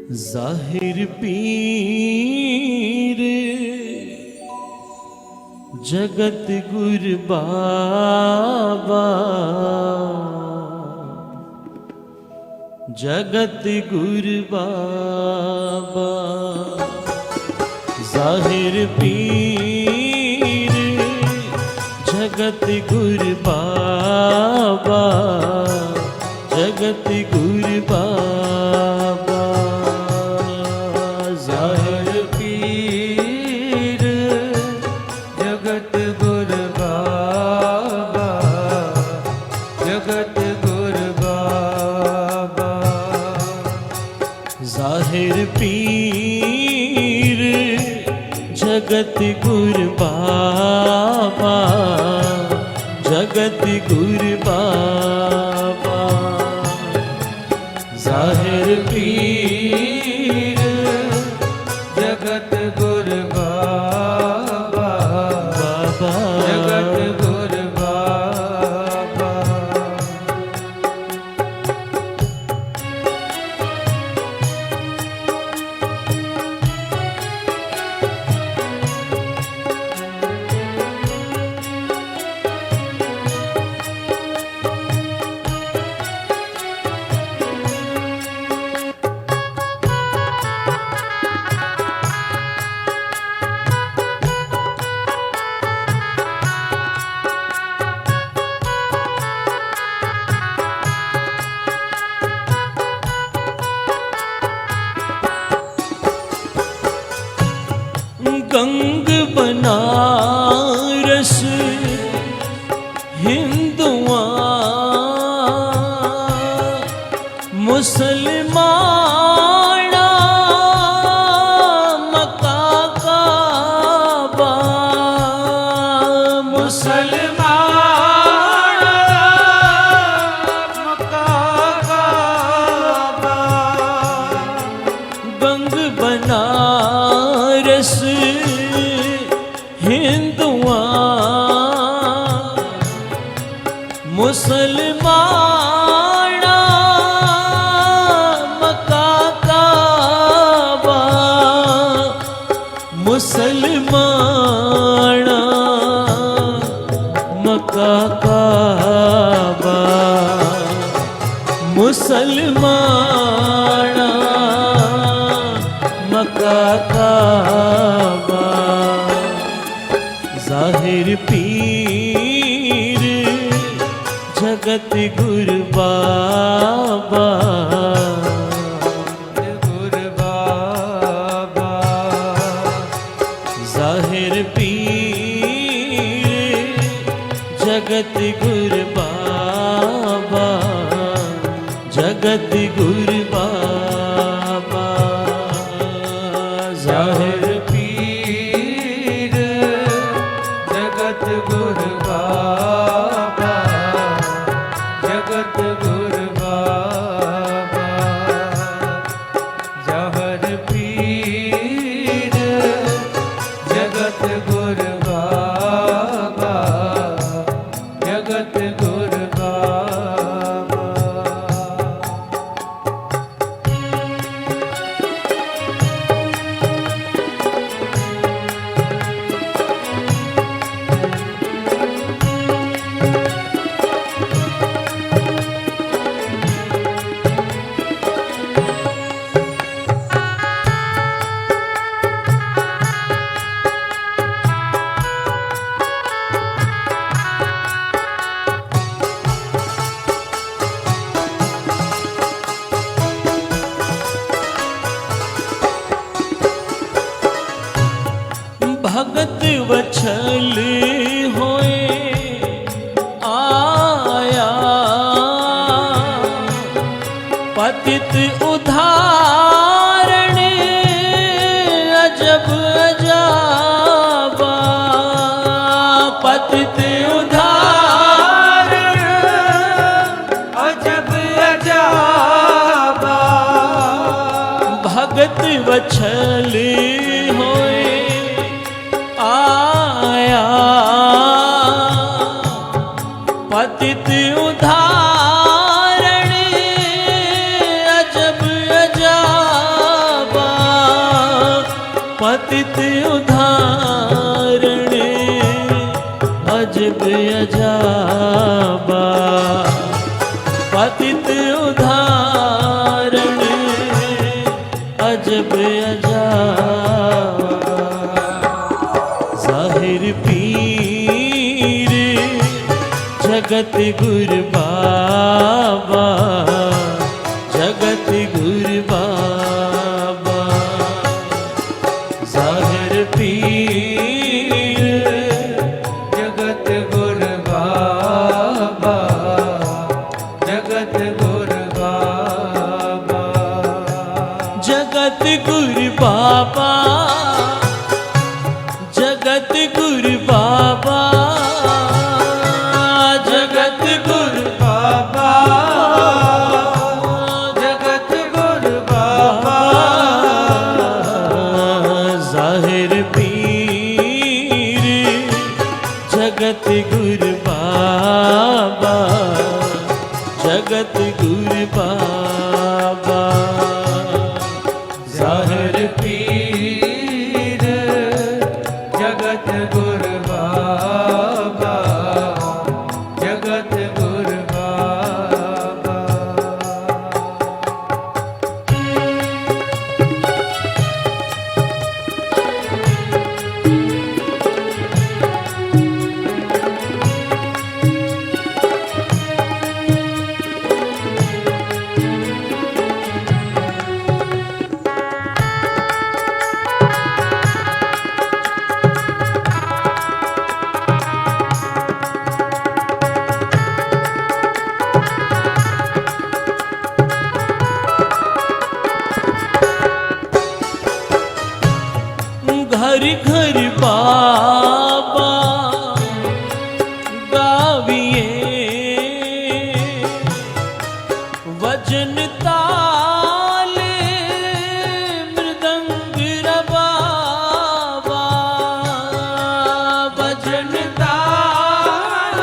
जाहिर पीर जगत गुर बाबा, जगत गुर बाबा। जाहिर पीर जगत गुर बाबा, जगत गुर बाबा। जाहिर पीर जगत गुर बाबा, जगत गुर बाबा। जाहिर पीर जगत गुर बाबा, जगत गुर बाबा। जाहिर पीर जगत गुर बाबा, बाबा, जगत गुर बाबा। गंग बनारस हिंदुआ, मुसलमाना मक्का काबा। मुसलमान मक्का काबा। गंग बनारस हिंदुआ, मुसलमाना मक्का काबा। मुसलमाना मक्का काबा। मुसलमाना मक्का काबा। जाहिर पीर जगत गुर बाबा, गुर बाबा। जाहिर पीर जगत गुर बाबा, जगत गुर बाबा। जाहिर पीर जगत गुर बाबा, जगत गुर बाबा। जाहिर पीर जगत गुर बाबा, जगत गुर बाबा। भगत वछल होए आया, पतित उदाहरण अजब अजाबा। पतित उदाहरण अजब अजाबा। भगत वछल होए आया, पतित उदाहरण अजब अजाबा। पतित उदाहरण अजब अजाबा, पतित उदाहरण अजब अजाबा। जाहिर पीर जगत गुर बाबा, जगत गुर बाबा। जाहिर पीर जगत गुर बाबा, जगत गुर बाबा, जगत गुर बाबा, जगत गुर बाबा, जगत गुर बाबा, जगत गुर बाबा। जाहिर पीर जगत गुर बाबा, जगत गुर बाबा। जाहिर पीर जगत गुर बाबा, जगत गुर बाबा। घर घर बाबा गाविए, वजन ताल मृदंग रबाबा, वजन ताल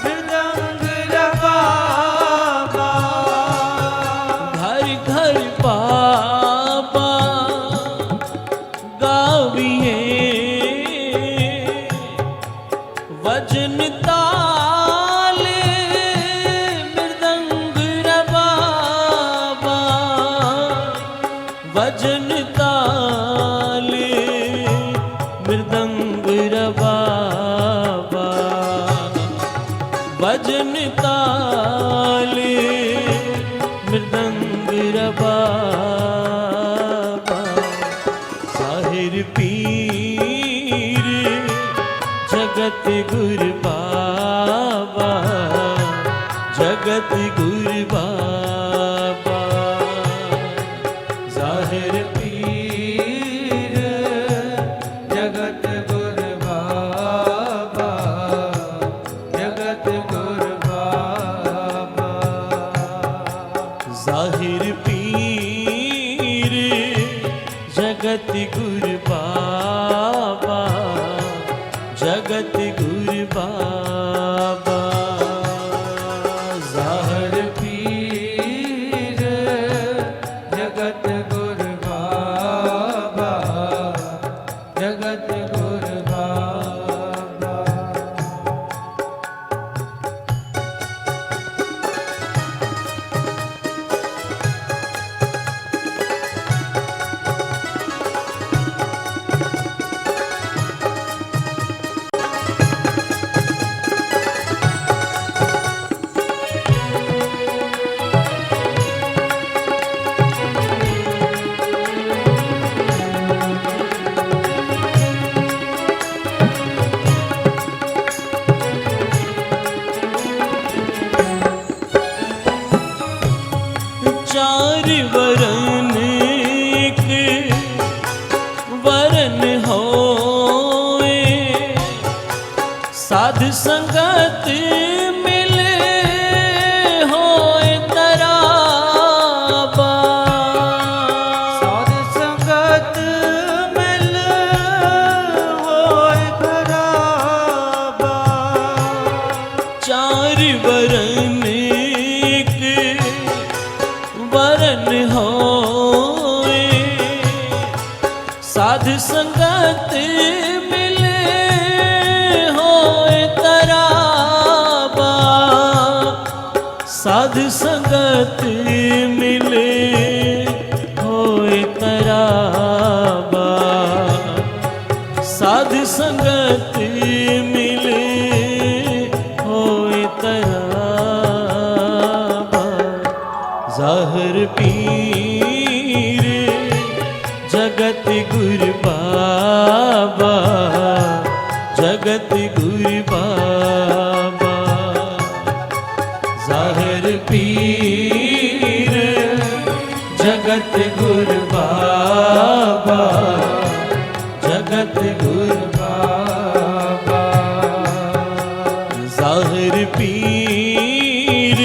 मृदंग रबाबा। घर घर बाबा गाविए, वजन ताल मृदंग रबाबा, वजन ताल मृदंग रबाबा, वजन ताल मृदंग रबाबा। जाहिर पीर जगत गुर बाबा, जगत गुर बाबा। जाहिर पीर जगत गुर बाबा, जगत गुर बाबा। जाहिर पीर जगत गुर बाबा, जगत गुर बाबा। जाहिर पीर जगत गुर बाबा, जगत गुर बाबा। चार वरन एक वरन होए, साध संगत मिले होए तराबा। साध संगत मिल होय खराबा। चार वरन एक वरन होए, साध संगत मिले होए तराबा, साध संगत मिले होए तराबा, साध संगत मिले होए तराबा। जाहिर पीर जगत गुरु बाबा, जगत गुरु बाबा। जाहिर पीर जगत गुरु बाबा, जगत गुरु बाबा। जाहिर पीर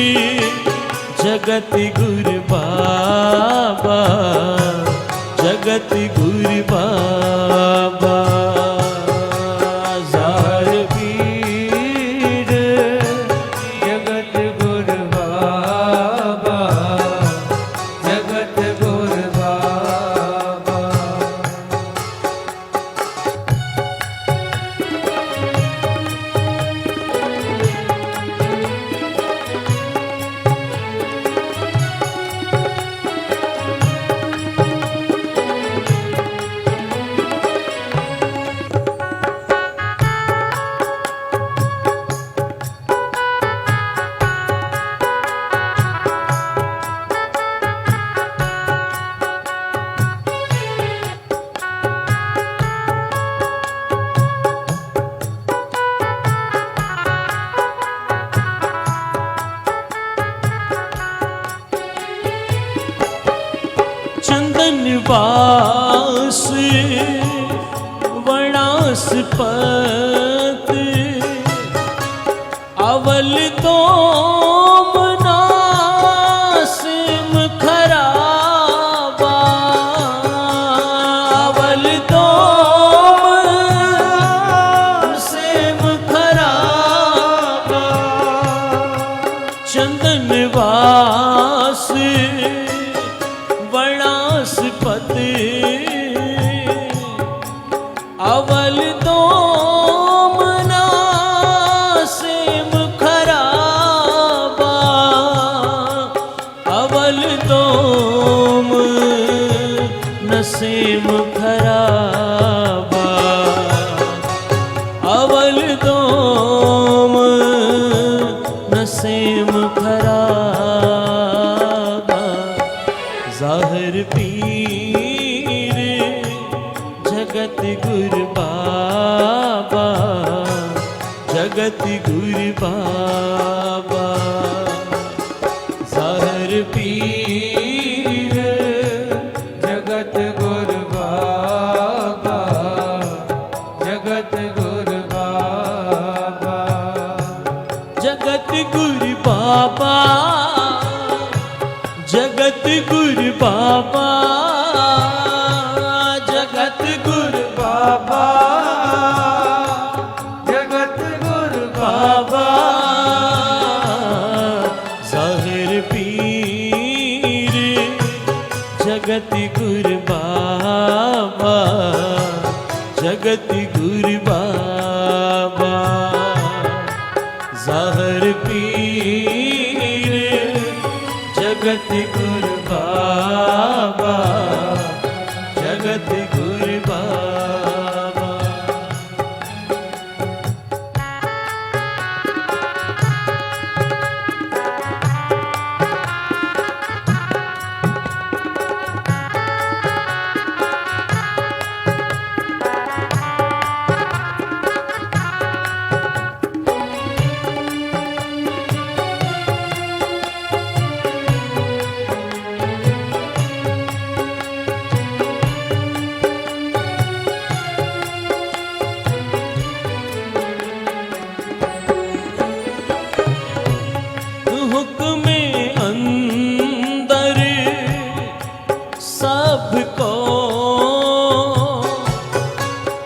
जगत गुरु बाबा, जगत गुरु बाबा। जाहिर पीर जगत गुरु बाबा, जगत गुरु बाबा। चंदन वास वनास्पत अवल तो नासिम खराबा, अवल तो नासिम खराबा। चंदन वास वनास्पति अवल दोम नासिम खराबा, अवल दोम नसीम खराबा, अवल दोम नसीम खराबा। जाहिर पीर जगत गुरु बाबा, जगत गुरु बाबा। जाहिर पीर जगत गुरु बाबा, जगत गुरु बाबा। जगत गुरु बाबा, जगत गुरु बाबा, जगत गुरु बाबा, जगत गुरु बाबा। जाहिर पीर जगत गुरु बाबा, जगत गुरु बाबा। जाहिर पीर जगत गुरु बाबा, जगत गुरु बाबा।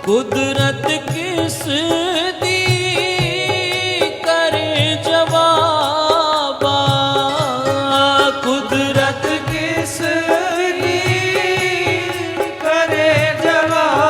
कुदरत किस दी करे जवाबा, कुदरत किस दी करे जवाबा।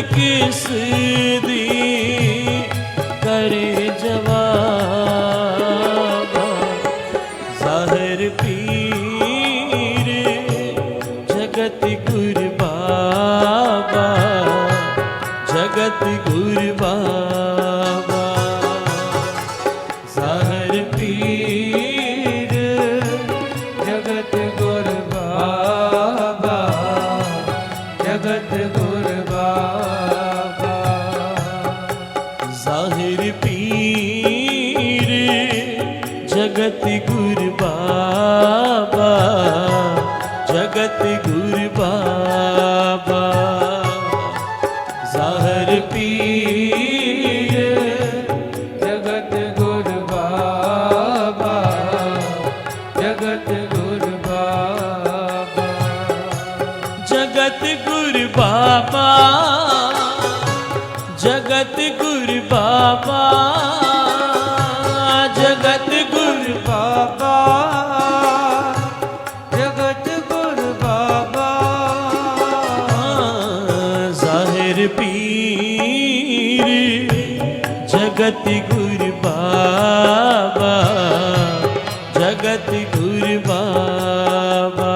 किस दी करे जवाब जाहिर पीर जगत गुरु बाबा जगत गुरु बाबा जाहिर पीर जगत गुरु बाबा जगत गुरु बाबा जाहिर पीर जगत गुरु बाबा जगत गुरु बाबा जाहिर पीर जगत गुरु बाबा जगत गुरु बाबा जगत गुरु बाबा जगत गुरु बाबा जगत गुरु बाबा जगत गुरु बाबा जाहिर पीर जगत गुरु बाबा जगत गुरु बाबा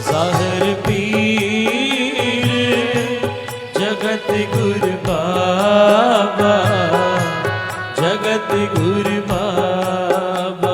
जाहिर पीर जगत गुरु बाबा जगत गुरु बाबा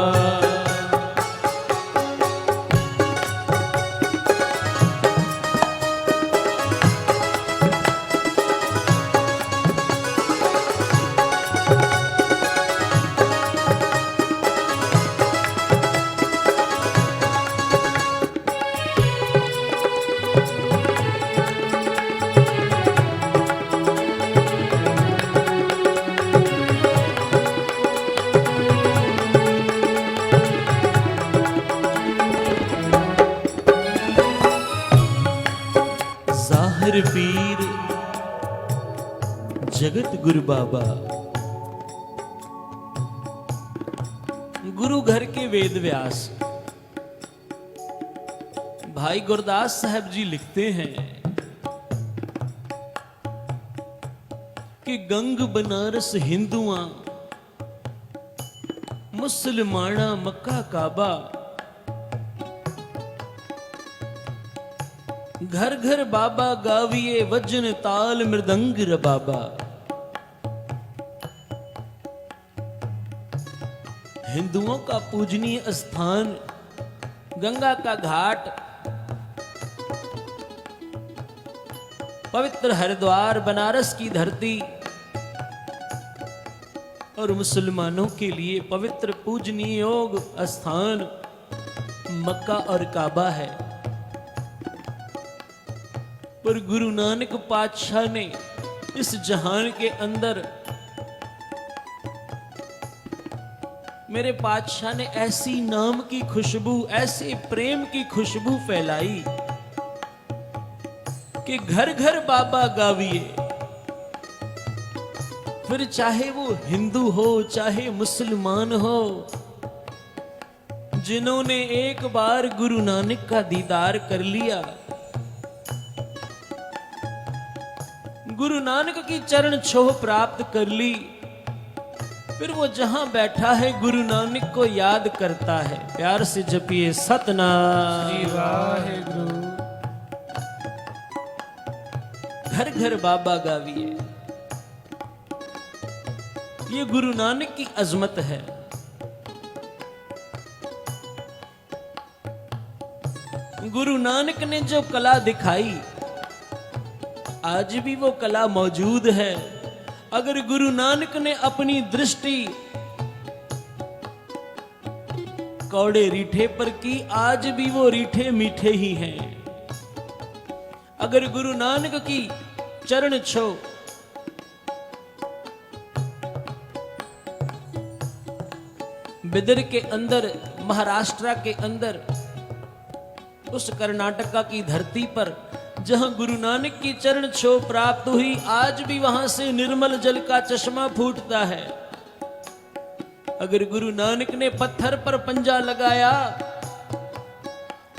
जाहिर पीर जगत गुरु बाबा गुरु घर के वेद व्यास भाई गुरदास साहब जी लिखते हैं कि गंग बनारस हिंदुआ मुसलमाना मक्का काबा घर घर बाबा गाविए वजन ताल मृदंग रबाबा हिंदुओं का पूजनीय स्थान गंगा का घाट पवित्र हरिद्वार बनारस की धरती और मुसलमानों के लिए पवित्र पूजनीय योग स्थान मक्का और काबा है। पर गुरु नानक पातशाह ने इस जहान के अंदर मेरे पातशाह ने ऐसी नाम की खुशबू ऐसे प्रेम की खुशबू फैलाई कि घर घर बाबा गाविए। फिर चाहे वो हिंदू हो चाहे मुसलमान हो, जिन्होंने एक बार गुरु नानक का दीदार कर लिया, गुरु नानक की चरण छोह प्राप्त कर ली, फिर वो जहां बैठा है गुरु नानक को याद करता है। प्यार से जपिए सतनाम श्री वाहेगुरु। घर घर बाबा गाविए। ये गुरु नानक की अजमत है। गुरु नानक ने जो कला दिखाई आज भी वो कला मौजूद है। अगर गुरु नानक ने अपनी दृष्टि कौड़े रीठे पर की, आज भी वो रीठे मीठे ही हैं। अगर गुरु नानक की चरण छो बिदर के अंदर, महाराष्ट्र के अंदर, उस कर्नाटका की धरती पर जहां गुरु नानक की चरण छो प्राप्त हुई, आज भी वहां से निर्मल जल का चश्मा फूटता है। अगर गुरु नानक ने पत्थर पर पंजा लगाया,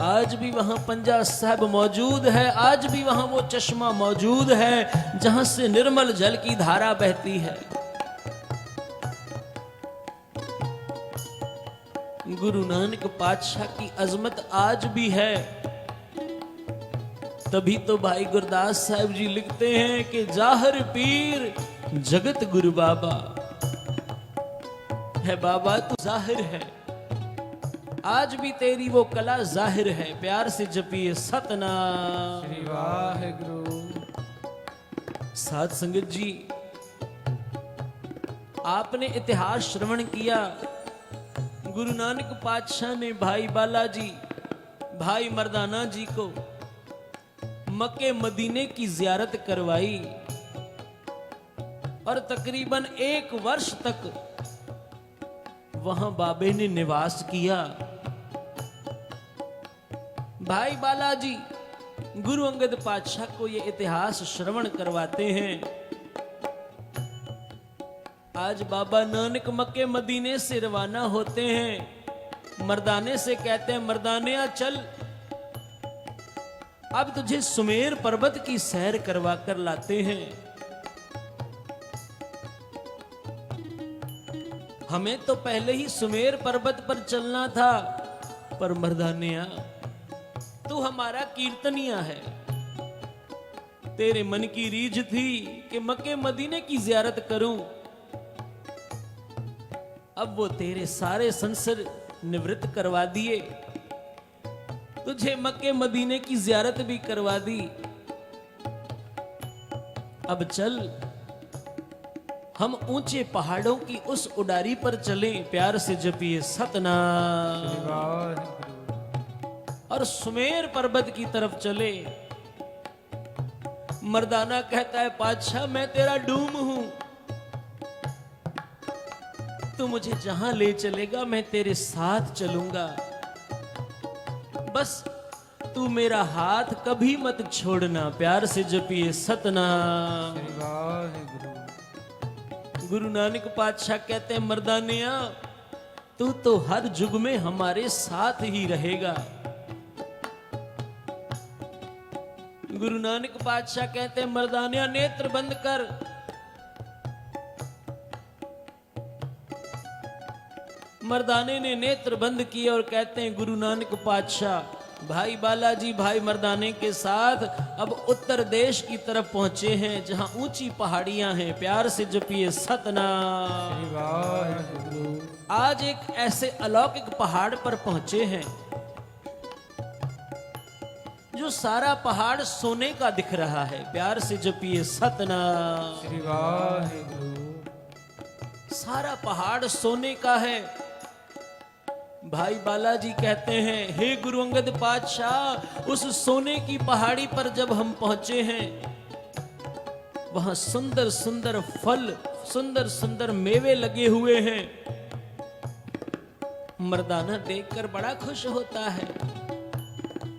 आज भी वहां पंजा साहब मौजूद है, आज भी वहां वो चश्मा मौजूद है जहां से निर्मल जल की धारा बहती है। गुरु नानक पातशाह की अजमत आज भी है। तभी तो भाई गुरदास साहब जी लिखते हैं कि जाहिर पीर जगत गुरु बाबा है। बाबा तू जाहिर है, आज भी तेरी वो कला जाहिर है। प्यार से जपिए सतनाम श्री वाहेगुरु। साध संगत जी, आपने इतिहास श्रवण किया। गुरु नानक पातशाह ने भाई बालाजी, भाई मर्दाना जी को मक्के मदीने की जियारत करवाई और तकरीबन 1 वर्ष तक वहां बाबे ने निवास किया। भाई बालाजी गुरु अंगद पातशाह को यह इतिहास श्रवण करवाते हैं। आज बाबा नानक मक्के मदीने से रवाना होते हैं। मर्दाने से कहते हैं, मर्दानिया चल, अब तुझे सुमेर पर्वत की सैर करवा कर लाते हैं। हमें तो पहले ही सुमेर पर्वत पर चलना था, पर मर्दानिया तू हमारा कीर्तनिया है। तेरे मन की रीझ थी कि मक्के मदीने की जियारत करूं। अब वो तेरे सारे संसर निवृत्त करवा दिए, तुझे मक्के मदीने की जियारत भी करवा दी। अब चल, हम ऊंचे पहाड़ों की उस उडारी पर चलें। प्यार से जपिए सतनाम श्री वाहेगुरु। और सुमेर पर्वत की तरफ चले। मर्दाना कहता है, पातशाह मैं तेरा डूम हूं, तू मुझे जहां ले चलेगा मैं तेरे साथ चलूंगा। बस तू मेरा हाथ कभी मत छोड़ना। प्यार से जपिए सतनाम। श्री वाहेगुरु। गुरु नानक पातशाह कहते हैं, मर्दानिया तू तो हर युग में हमारे साथ ही रहेगा। गुरु नानक पातशाह कहते हैं, मर्दानिया नेत्र बंद कर। मर्दाने ने नेत्र बंद किए और कहते हैं, गुरु नानक पातशाह भाई बालाजी, भाई मर्दाने के साथ अब उत्तर देश की तरफ पहुंचे हैं, जहां ऊंची पहाड़ियां हैं। प्यार से जपिए सतनाम। श्री वाहेगुरु। आज एक ऐसे अलौकिक पहाड़ पर पहुंचे हैं जो सारा पहाड़ सोने का दिख रहा है। प्यार से जपिए सतनाम। श्री वाहेगुरु। सारा पहाड़ सोने का है। भाई बालाजी कहते हैं, हे गुरु अंगद पातशाह, उस सोने की पहाड़ी पर जब हम पहुंचे हैं, वहां सुंदर सुंदर फल, सुंदर सुंदर मेवे लगे हुए हैं। मर्दाना देखकर बड़ा खुश होता है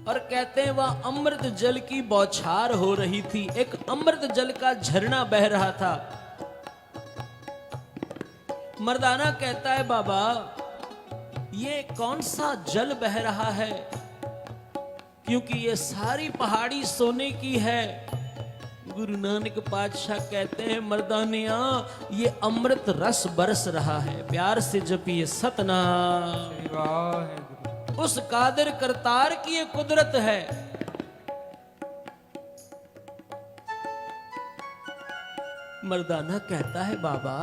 और कहते हैं, वह अमृत जल की बौछार हो रही थी। एक अमृत जल का झरना बह रहा था। मर्दाना कहता है, बाबा ये कौन सा जल बह रहा है, क्योंकि ये सारी पहाड़ी सोने की है। गुरु नानक पातशाह कहते हैं, मर्दानिया ये अमृत रस बरस रहा है। प्यार से जपिए सतनाम। श्री वाहेगुरु। उस कादिर करतार की ये कुदरत है। मर्दाना कहता है, बाबा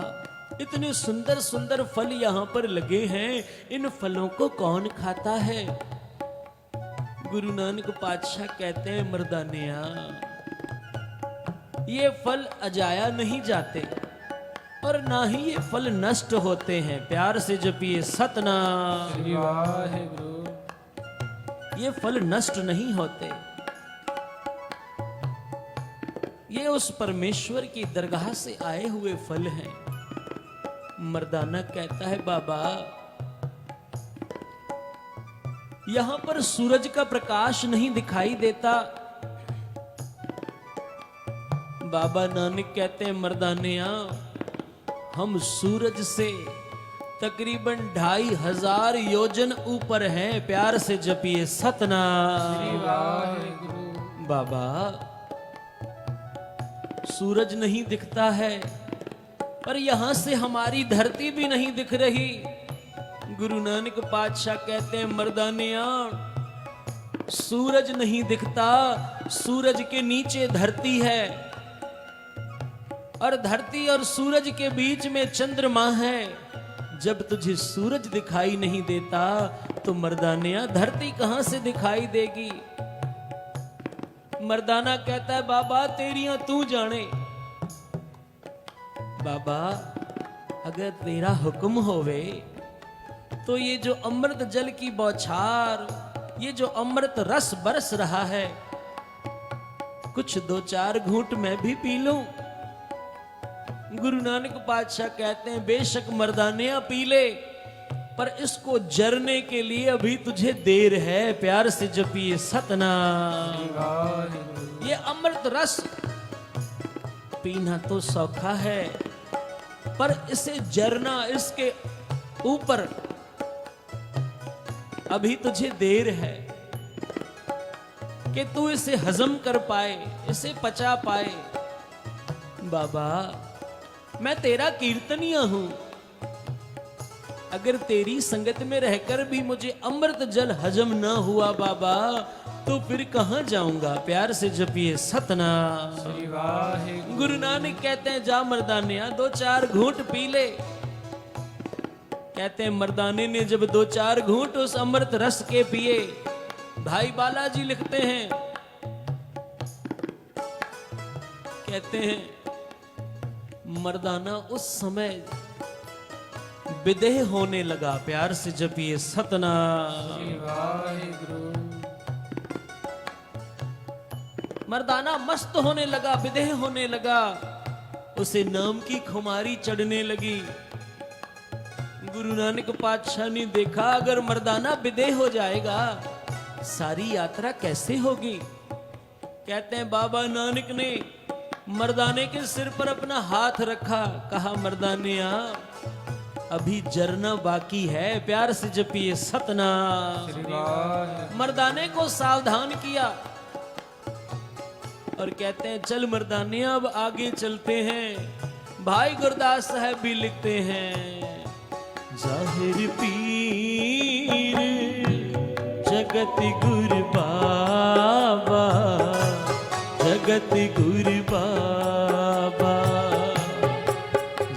इतने सुंदर सुंदर फल यहां पर लगे हैं, इन फलों को कौन खाता है? गुरु नानक पातशाह कहते हैं, मर्दानिया ये फल अजाया नहीं जाते और ना ही ये फल नष्ट होते हैं। प्यार से जपिए सतनाम। श्री वाहेगुरु। ये फल नष्ट नहीं होते। ये उस परमेश्वर की दरगाह से आए हुए फल हैं। मर्दाना कहता है, बाबा यहां पर सूरज का प्रकाश नहीं दिखाई देता। बाबा नानक कहते हैं, मर्दानिया हम सूरज से तकरीबन 2500 योजन ऊपर है। प्यार से जपिए सतनाम। श्री वाहेगुरु। बाबा सूरज नहीं दिखता है, पर यहां से हमारी धरती भी नहीं दिख रही। गुरु नानक पातशाह कहते हैं मर्दानिया, सूरज नहीं दिखता, सूरज के नीचे धरती है और धरती और सूरज के बीच में चंद्रमा है। जब तुझे सूरज दिखाई नहीं देता तो मर्दानिया धरती कहां से दिखाई देगी। मर्दाना कहता है बाबा तेरियां तू जाने। बाबा अगर तेरा हुक्म होवे तो ये जो अमृत जल की बौछार, ये जो अमृत रस बरस रहा है, कुछ 2-4 घूंट मैं भी पी लूं। गुरु नानक पातशाह कहते हैं बेशक मर्दानिया पी ले, पर इसको जरने के लिए अभी तुझे देर है। प्यार से जपिए सतनाम। वाहेगुरु। ये अमृत रस पीना तो सौखा है, पर इसे जरना, इसके ऊपर अभी तुझे देर है कि तू इसे हजम कर पाए, इसे पचा पाए। बाबा मैं तेरा कीर्तनिया हूं, अगर तेरी संगत में रहकर भी मुझे अमृत जल हजम ना हुआ बाबा, तो फिर कहां जाऊंगा। प्यार से जपिए सतनाम। श्री वाहेगुरु। गुरु नानक कहते हैं जा मर्दानिया 2-4 घूंट पी ले। कहते हैं मर्दाने ने जब 2-4 घूंट उस अमृत रस के पिए, भाई बालाजी लिखते हैं, कहते हैं मर्दाना उस समय विदेह होने लगा। प्यार से जपिए सतनाम। श्री वाहेगुरु। मर्दाना मस्त होने लगा, विदेह होने लगा, उसे नाम की खुमारी चढ़ने लगी। गुरु नानक पातशाह ने देखा अगर मर्दाना विदेह हो जाएगा सारी यात्रा कैसे होगी। कहते हैं बाबा नानक ने मर्दाने के सिर पर अपना हाथ रखा, कहा मर्दानिया अभी जरना बाकी है। प्यार से जपिए सतनाम। श्री वाहेगुरु। मर्दाने को सावधान किया और कहते हैं चल मर्दानिया अब आगे चलते हैं। भाई गुरदास साहब भी लिखते हैं जाहिर पीर जगत गुरु बाबा, जगत गुरु बाबा,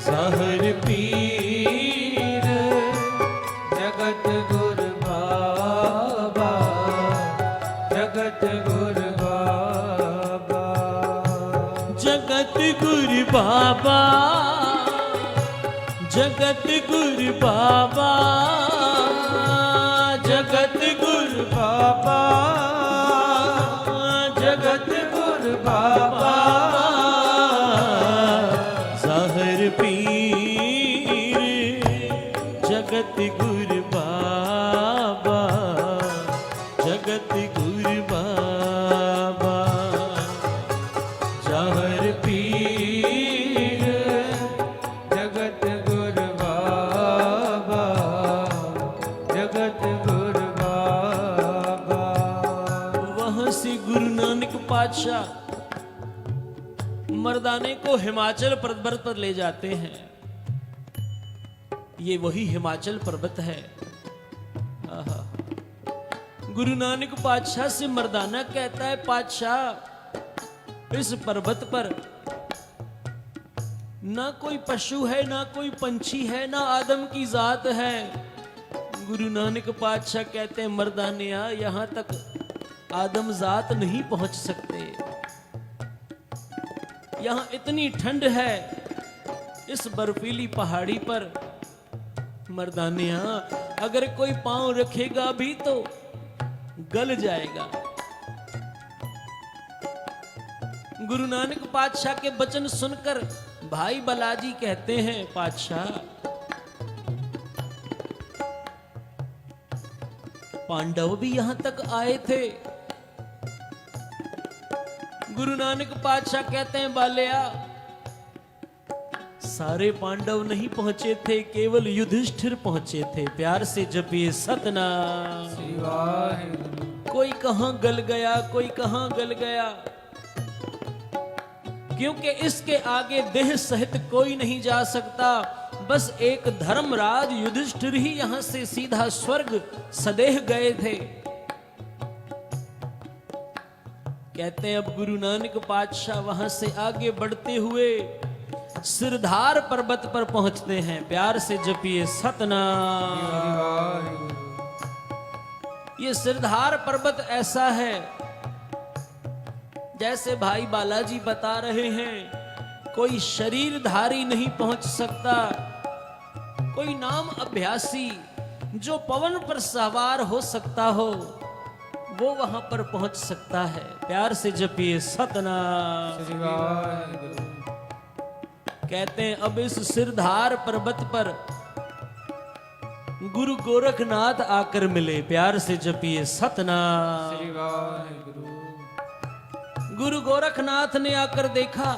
जाहिर पीर जगत गुरु बाबा, जगत गुरु बाबा, जगत गुरु बाबा, जगत गुरु बाबा, जगत गुरु बाबा, जगत गुरु बाबा, जाहिर पीर जगत गुरु बाबा, जगत गुरु बाबा, जाहिर पीर जगत गुरु बाबा, जगत गुरु बाबा। वहां से गुरु नानक पातशाह मर्दाने को हिमाचल पर्वत पर ले जाते हैं। ये वही हिमाचल पर्वत है। आहा। गुरु नानक पातशाह से मर्दाना कहता है पातशाह इस पर्वत पर ना कोई पशु है, ना कोई पंछी है, ना आदम की जात है। गुरु नानक पातशाह कहते हैं मर्दानिया यहां तक आदम जात नहीं पहुंच सकते। यहां इतनी ठंड है इस बर्फीली पहाड़ी पर। मर्दानिया अगर कोई पांव रखेगा भी तो गल जाएगा। गुरु नानक पातशाह के वचन सुनकर भाई बालाजी कहते हैं पातशाह पांडव भी यहां तक आए थे। गुरु नानक पातशाह कहते हैं बालिया सारे पांडव नहीं पहुंचे थे, केवल युधिष्ठिर पहुंचे थे। प्यार से जपिए सतनाम। श्री वाहिगुरु। कोई कहां गल गया, कोई कहां गल गया, क्योंकि इसके आगे देह सहित कोई नहीं जा सकता। बस एक धर्मराज युधिष्ठिर ही यहां से सीधा स्वर्ग सदेह गए थे। कहते हैं अब गुरु नानक पातशाह वहां से आगे बढ़ते हुए सिरधार पर्वत पर पहुंचते हैं। प्यार से जपिए सतनाम। ये सिरधार पर्वत ऐसा है जैसे भाई बालाजी बता रहे हैं, कोई शरीरधारी नहीं पहुंच सकता, कोई नाम अभ्यासी जो पवन पर सवार हो सकता हो वो वहां पर पहुंच सकता है। प्यार से जपिए सतनाम। श्री वाहिगुरु। कहते हैं अब इस सिरधार पर्वत पर गुरु गोरखनाथ आकर मिले। प्यार से जपिए सतनाम। श्री वाहिगुरु। गुरु गोरखनाथ ने आकर देखा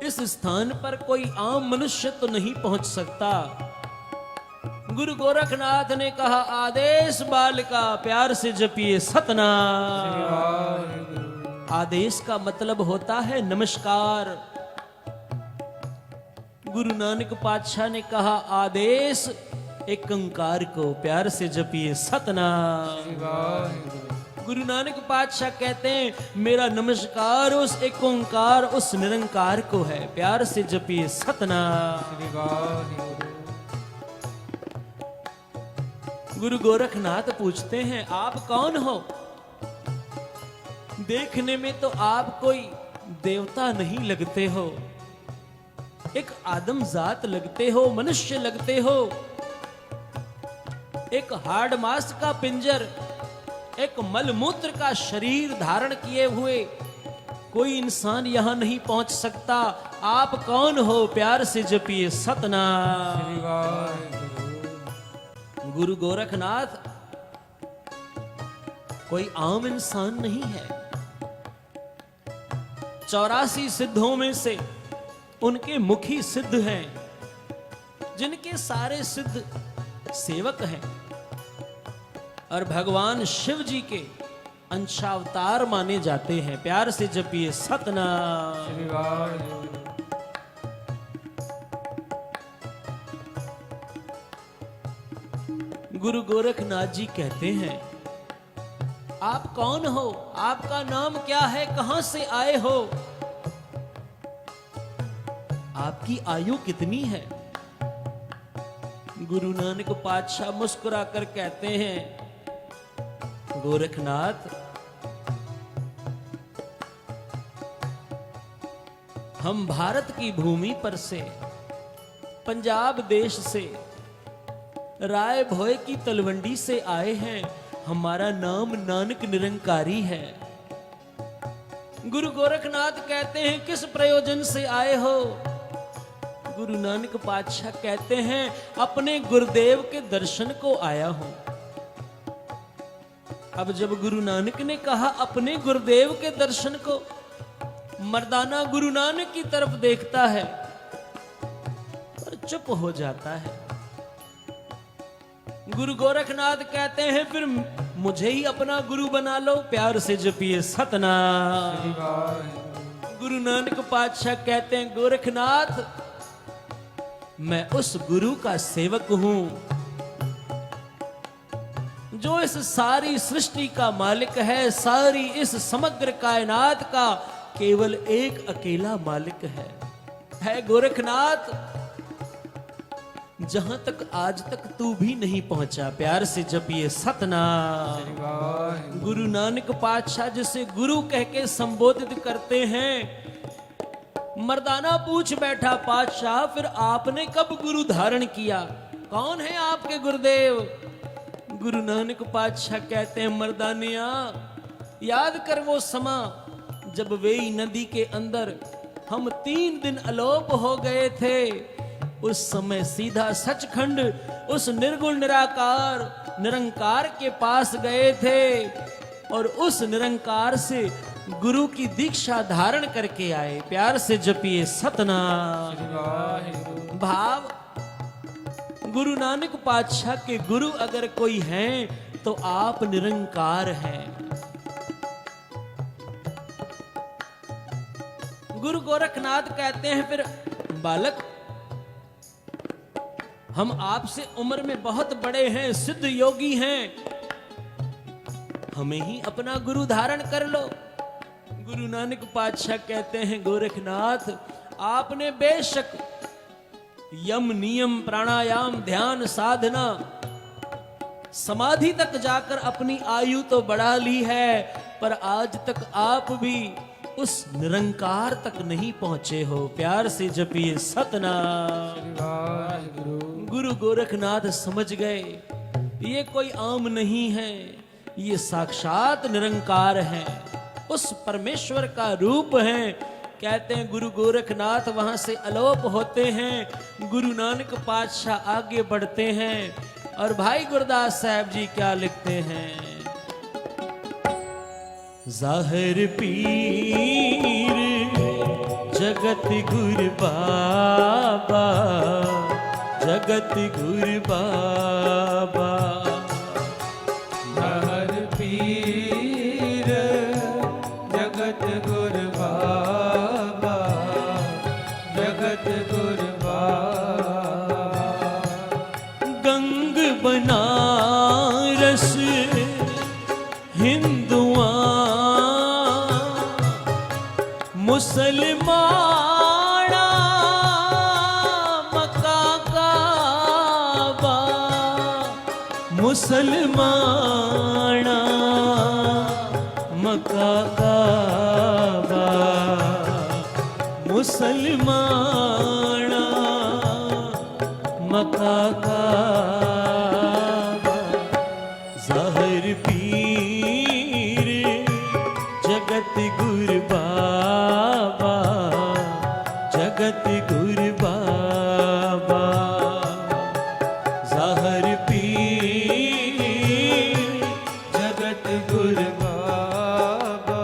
इस स्थान पर कोई आम मनुष्य तो नहीं पहुंच सकता। गुरु गोरखनाथ ने कहा आदेश बालिका। प्यार से जपिए सतनाम। श्री वाहिगुरु। आदेश का मतलब होता है नमस्कार। गुरु नानक पातशाह ने कहा आदेश एक ओंकार को। प्यार से जपिए सतनाम। श्री वाहिगुरु। गुरु नानक पातशाह कहते हैं मेरा नमस्कार उस एक ओंकार, उस निरंकार को है। प्यार से जपिए सतनाम। श्री वाहिगुरु। गुरु गोरखनाथ पूछते हैं आप कौन हो? देखने में तो आप कोई देवता नहीं लगते हो, एक आदमजात लगते हो, मनुष्य लगते हो। एक हाड़ मांस का पिंजर, एक मलमूत्र का शरीर धारण किए हुए कोई इंसान यहां नहीं पहुंच सकता। आप कौन हो? प्यार से जपिए सतनाम। श्री वाहिगुरु। गुरु गोरखनाथ कोई आम इंसान नहीं है। 84 सिद्धों में से उनके मुखी सिद्ध हैं, जिनके सारे सिद्ध सेवक हैं और भगवान शिव जी के अंशावतार माने जाते हैं। प्यार से जपिए सतनाम। श्री वाहिगुरु। गुरु गोरखनाथ जी कहते हैं आप कौन हो? आपका नाम क्या है? कहां से आए हो? आपकी आयु कितनी है? गुरु नानक पातशाह मुस्कुरा कर कहते हैं गोरखनाथ हम भारत की भूमि पर से, पंजाब देश से, राय भोय की तलवंडी से आए हैं। हमारा नाम नानक निरंकारी है। गुरु गोरखनाथ कहते हैं किस प्रयोजन से आए हो? गुरु नानक पातशाह कहते हैं अपने गुरुदेव के दर्शन को आया हूं। अब जब गुरु नानक ने कहा अपने गुरुदेव के दर्शन को, मर्दाना गुरु नानक की तरफ देखता है और चुप हो जाता है। गुरु गोरखनाथ कहते हैं फिर मुझे ही अपना गुरु बना लो। प्यार से जपिए सतनाम। श्री वाहिगुरु। गुरु नानक पातशाह कहते हैं गोरखनाथ मैं उस गुरु का सेवक हूं जो इस सारी सृष्टि का मालिक है। सारी इस समग्र कायनात का केवल एक अकेला मालिक है गोरखनाथ, जहां तक आज तक तू भी नहीं पहुंचा। प्यार से जपिए सतनाम। श्री वाहिगुरु। गुरु नानक पातशाह जिसे गुरु कह के संबोधित करते हैं, मर्दाना पूछ बैठा पातशाह फिर आपने कब गुरु धारण किया? कौन है आपके गुरुदेव? गुरु नानक पातशाह कहते हैं मर्दानिया याद कर वो समा जब वेई नदी के अंदर हम 3 दिन अलोप हो गए थे। उस समय सीधा सचखंड उस निर्गुण निराकार निरंकार के पास गए थे और उस निरंकार से गुरु की दीक्षा धारण करके आए। प्यार से जपिए सतनाम। श्री वाहिगुरु भाव, गुरु नानक पातशाह के गुरु अगर कोई हैं तो आप निरंकार हैं। गुरु गोरखनाथ कहते हैं, फिर बालक हम आपसे उम्र में बहुत बड़े हैं, सिद्ध योगी हैं, हमें ही अपना गुरु धारण कर लो। गुरु नानक पातशाह कहते हैं, गोरखनाथ आपने बेशक यम नियम प्राणायाम ध्यान साधना समाधि तक जाकर अपनी आयु तो बढ़ा ली है, पर आज तक आप भी उस निरंकार तक नहीं पहुंचे हो। प्यार से जपिए सतनाम। श्री वाहिगुरु गुरु गोरखनाथ समझ गए ये कोई आम नहीं है, ये साक्षात निरंकार है, उस परमेश्वर का रूप है। कहते हैं गुरु गोरखनाथ वहां से अलोप होते हैं। गुरु नानक पातशाह आगे बढ़ते हैं और भाई गुरदास साहब जी क्या लिखते हैं, जाहिर पीर जगत गुर बाबा, जगत गुर बाबा, हर पीर जगत गुर बाबा, जगत गुर बाबा, गंग बनारस हिंदुआ मुसलमाना मक्का काबा, मुसलमाना मक्का काबा, मुसलमाना मक्का काबा, ज़ाहिर पीर जगत गुर बाबा, जगत गुर बाबा, ज़ाहिर पीर जगत गुर बाबा,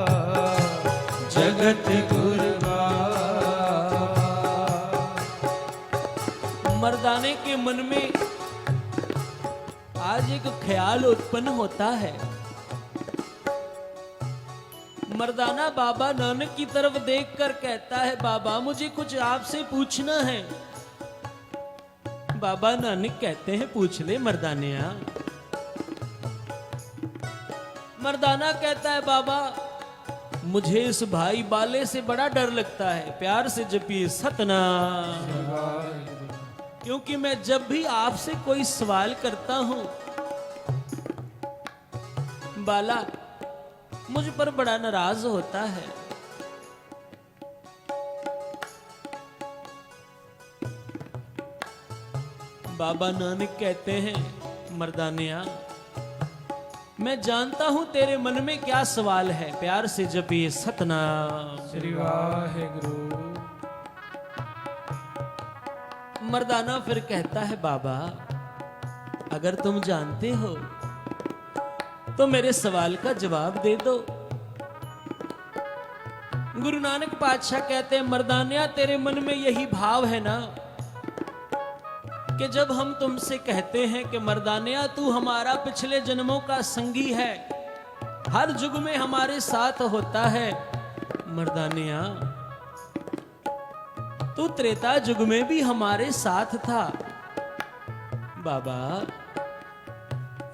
जगत गुर बाबा। मर्दाने के मन में आज एक ख्याल उत्पन्न होता है। मर्दाना बाबा नानक की तरफ देखकर कहता है, बाबा मुझे कुछ आपसे पूछना है। बाबा नानक कहते हैं, पूछ ले मर्दानिया। मर्दाना कहता है, बाबा मुझे इस भाई बाले से बड़ा डर लगता है। प्यार से जपिए सतनाम। क्योंकि मैं जब भी आपसे कोई सवाल करता हूं, बाला मुझ पर बड़ा नाराज होता है। बाबा नानक कहते हैं, मर्दानिया मैं जानता हूं तेरे मन में क्या सवाल है। प्यार से जपिए सतनाम। श्री वाहिगुरु मर्दाना फिर कहता है, बाबा अगर तुम जानते हो तो मेरे सवाल का जवाब दे दो। गुरु नानक पातशाह कहते हैं, मर्दानिया तेरे मन में यही भाव है ना कि जब हम तुमसे कहते हैं कि मर्दानिया तू हमारा पिछले जन्मों का संगी है, हर युग में हमारे साथ होता है। मर्दानिया तू त्रेता युग में भी हमारे साथ था। बाबा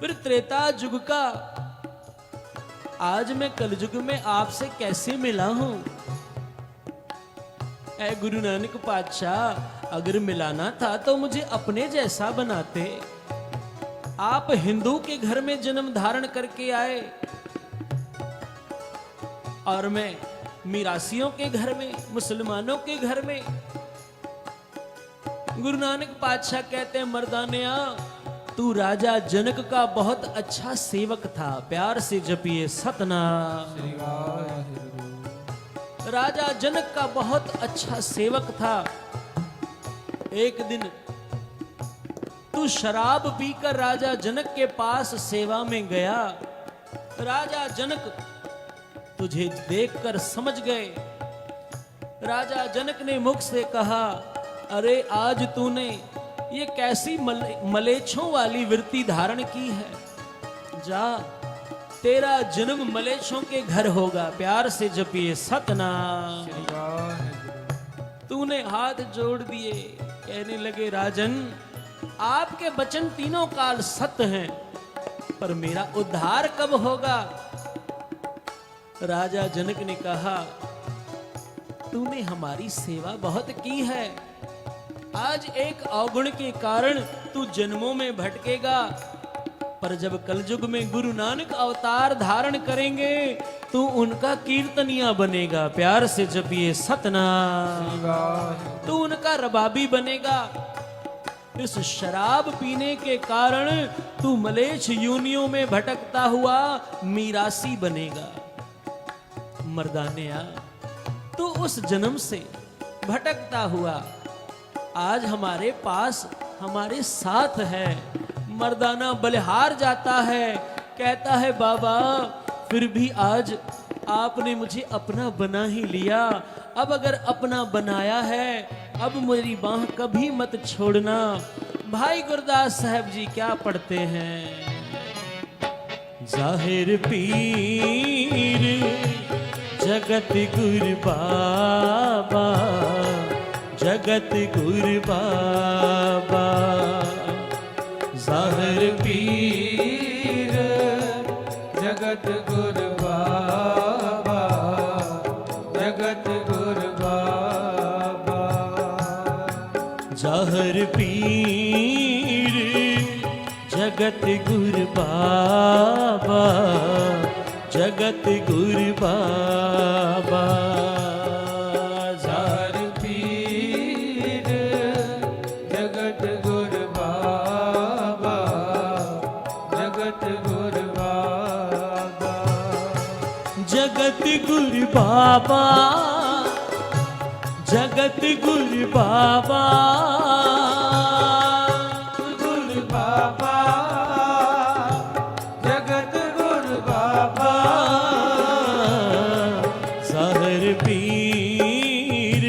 फिर त्रेता युग का आज मैं कलयुग में आपसे कैसे मिला हूं? ऐ गुरु नानक पातशाह अगर मिलाना था तो मुझे अपने जैसा बनाते। आप हिंदू के घर में जन्म धारण करके आए और मैं मिरासियों के घर में, मुसलमानों के घर में। गुरु नानक पातशाह कहते हैं, मर्दानिया तू राजा जनक का बहुत अच्छा सेवक था। प्यार से जपिए सतनाम। श्री वाहिगुरु राजा जनक का बहुत अच्छा सेवक था। एक दिन तू शराब पीकर राजा जनक के पास सेवा में गया। राजा जनक तुझे देखकर समझ गए। राजा जनक ने मुख से कहा, अरे आज तूने ये कैसी मलेच्छों वाली वृत्ति धारण की है। जा, तेरा जन्म मलेच्छों के घर होगा। प्यार से जपिए सतनाम। श्री वाहिगुरु। तूने हाथ जोड़ दिए, कहने लगे, राजन आपके वचन तीनों काल सत्य हैं, पर मेरा उद्धार कब होगा। राजा जनक ने कहा, तूने हमारी सेवा बहुत की है, आज एक अवगुण के कारण तू जन्मों में भटकेगा, पर जब कलयुग में गुरु नानक अवतार धारण करेंगे तू उनका कीर्तनिया बनेगा। प्यार से जपिए सतनाम। श्री वाहिगुरु। तू उनका रबाबी बनेगा। इस शराब पीने के कारण तू मलेच्छ योनियों में भटकता हुआ मीरासी बनेगा। मर्दानिया, तू उस जन्म से भटकता हुआ आज हमारे पास हमारे साथ है। मर्दाना बलिहार जाता है, कहता है, बाबा फिर भी आज आपने मुझे अपना बना ही लिया। अब अगर अपना बनाया है, अब मेरी बाह कभी मत छोड़ना। भाई गुरदास साहब जी क्या पढ़ते हैं, जाहिर पीर जगत गुरु बाबा, जगत गुरु बाबा। जाहिर पीर जगत गुरु बाबा, जगत गुरु बाबा। जाहिर पीर जगत गुरु बाबा, जगत गुरु बाबा। जाहिर पीर जगत गुरु बाबा, जगत गुरु बाबा। जगत गुरु बाबा, जगत गुरु बाबा। गुरु बाबा, जगत गुरु बाबा। जाहिर पीर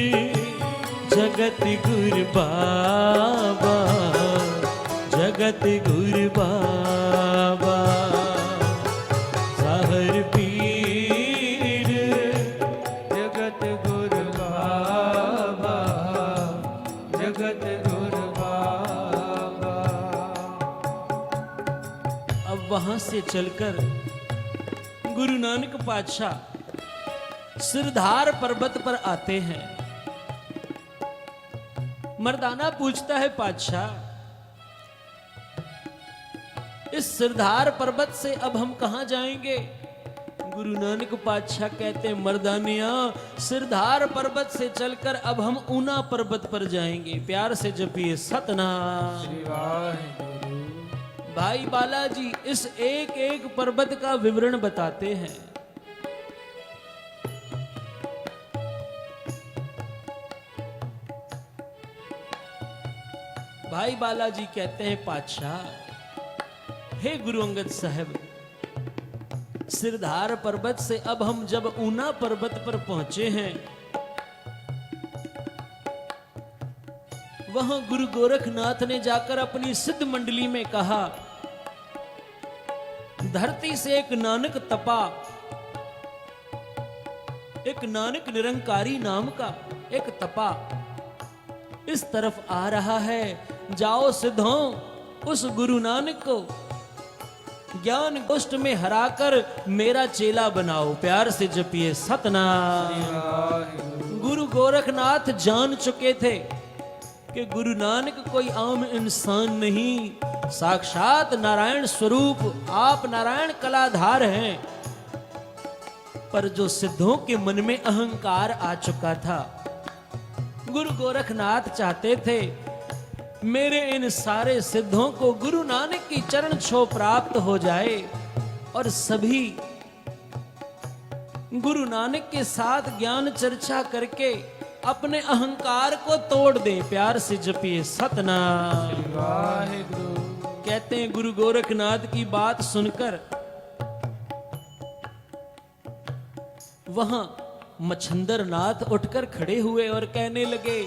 जगत गुरु बाबा, जगत गुरु बाबा। जाहिर पीर जगत गुरु बाबा, जगत गुरु बाबा। अब वहां से चलकर गुरु नानक पातशाह सिरधार पर्वत पर आते हैं। मर्दाना पूछता है, पातशाह इस सिरधार पर्वत से अब हम कहां जाएंगे। गुरु नानक पातशाह कहते हैं, मर्दानिया सिरधार पर्वत से चलकर अब हम ऊना पर्वत पर जाएंगे। प्यार से जपिए सतनाम। श्री वाहिगुरु। भाई बालाजी इस एक एक पर्वत का विवरण बताते हैं। भाई बालाजी कहते हैं, पातशाह हे गुरु अंगद साहब, सिरधार पर्वत से अब हम जब ऊना पर्वत पर पहुंचे हैं, वहां गुरु गोरखनाथ ने जाकर अपनी सिद्ध मंडली में कहा, धरती से एक नानक तपा, एक नानक निरंकारी नाम का एक तपा इस तरफ आ रहा है। जाओ सिद्धों, उस गुरु नानक को ज्ञान गोष्ठ में हराकर मेरा चेला बनाओ। प्यार से जपिए सतनाम। गुरु गोरखनाथ जान चुके थे कि गुरु नानक कोई आम इंसान नहीं, साक्षात नारायण स्वरूप आप नारायण कलाधार हैं। पर जो सिद्धों के मन में अहंकार आ चुका था, गुरु गोरखनाथ चाहते थे मेरे इन सारे सिद्धों को गुरु नानक की चरण छो प्राप्त हो जाए और सभी गुरु नानक के साथ ज्ञान चर्चा करके अपने अहंकार को तोड़ दें। प्यार से जपिए सतनाम। वाहिगुरु। कहते हैं गुरु गोरखनाथ की बात सुनकर वहां मच्छंदर नाथ उठकर खड़े हुए और कहने लगे,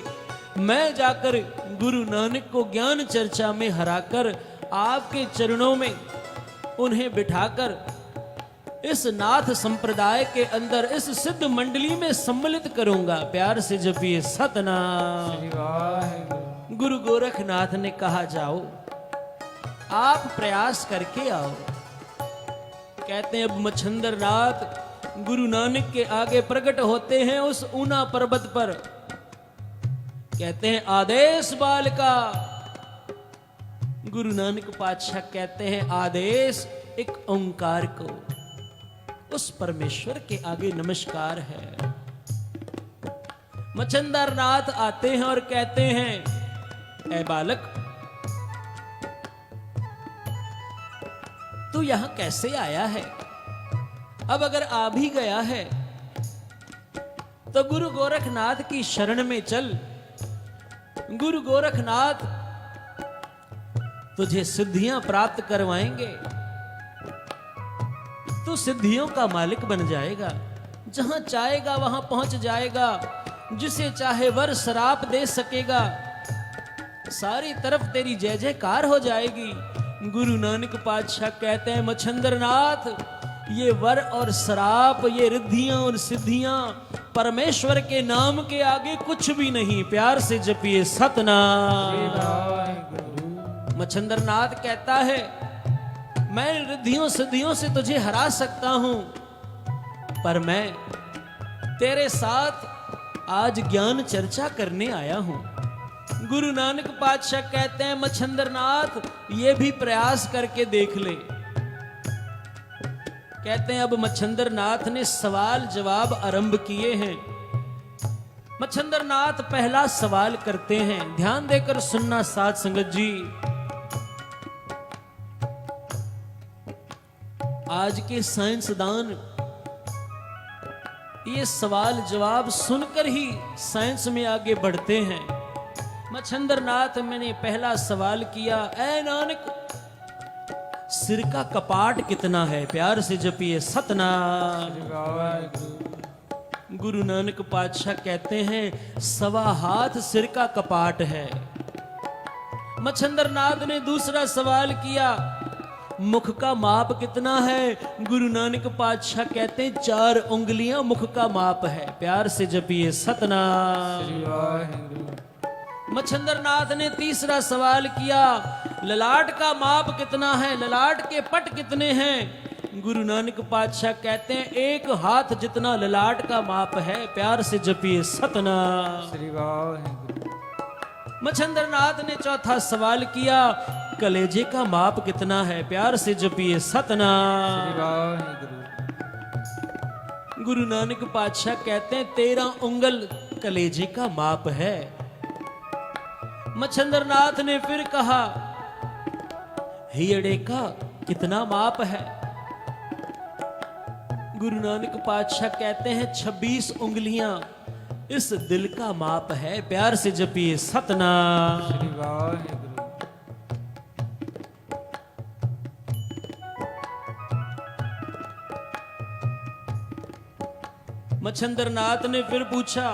मैं जाकर गुरु नानक को ज्ञान चर्चा में हराकर आपके चरणों में उन्हें बिठाकर इस नाथ संप्रदाय के अंदर इस सिद्ध मंडली में सम्मिलित करूंगा। प्यार से जपिए सतनाम। श्री वाहेगुरु। गुरु गोरखनाथ ने कहा, जाओ आप प्रयास करके आओ। कहते हैं अब मच्छंदर नाथ गुरु नानक के आगे प्रकट होते हैं उस ऊना पर्वत पर। कहते हैं, आदेश बालका। गुरु नानक पातशाह कहते हैं, आदेश एक ओंकार को, उस परमेश्वर के आगे नमस्कार है। मच्छंदर नाथ आते हैं और कहते हैं, ऐ बालक, तू यहां कैसे आया है? अब अगर आ भी गया है तो गुरु गोरखनाथ की शरण में चल। गुरु गोरखनाथ तुझे सिद्धियां प्राप्त करवाएंगे। तू सिद्धियों का मालिक बन जाएगा। जहां चाहेगा वहां पहुंच जाएगा। जिसे चाहे वर शराप दे सकेगा। सारी तरफ तेरी जय जयकार हो जाएगी। गुरु नानक पातशाह कहते हैं, मच्छंदर नाथ, ये वर और शराप, ये रिद्धियां और सिद्धियां परमेश्वर के नाम के आगे कुछ भी नहीं। प्यार से जपिए सतनाम। मच्छंदर नाथ कहता है, मैं रिद्धियों सिद्धियों से तुझे हरा सकता हूं, पर मैं तेरे साथ आज ज्ञान चर्चा करने आया हूं। गुरु नानक पातशाह कहते हैं, मच्छंदर नाथ, ये भी प्रयास करके देख ले। कहते हैं, अब मच्छंदर नाथ ने सवाल जवाब आरंभ किए हैं। मच्छंदर नाथ पहला सवाल करते हैं, ध्यान देकर सुनना साध संगत जी। आज के साइंसदान ये सवाल जवाब सुनकर ही साइंस में आगे बढ़ते हैं। मच्छंदर नाथ मैंने पहला सवाल किया, ऐ नानक, सिर का कपाट कितना है? प्यार से जपिए सतनाम। गुरु नानक पातशाह कहते हैं, 1.25 हाथ सिर का कपाट है। मच्छंदर नाथ ने दूसरा सवाल किया, मुख का माप कितना है? गुरु नानक पातशाह कहते हैं, 4 उंगलियां मुख का माप है। प्यार से जपिए सतनाम। मच्छंदर नाथ ने तीसरा सवाल किया, ललाट का माप कितना है? ललाट के पट कितने हैं? गुरु नानक पातशाह कहते हैं, 1 हाथ जितना ललाट का माप है। प्यार से जपिए सतनाम। मच्छंदर नाथ ने चौथा सवाल किया, कलेजे का माप कितना है? प्यार से जपिए सतनाम। गुरु नानक पातशाह कहते हैं, 13 उंगल कलेजे का माप है। मच्छंदर नाथ ने फिर कहा, हियड़े का कितना माप है? गुरु नानक पातशाह कहते हैं, 26 उंगलियां इस दिल का माप है। प्यार से जपिए सतनाम। मच्छंदर नाथ ने फिर पूछा,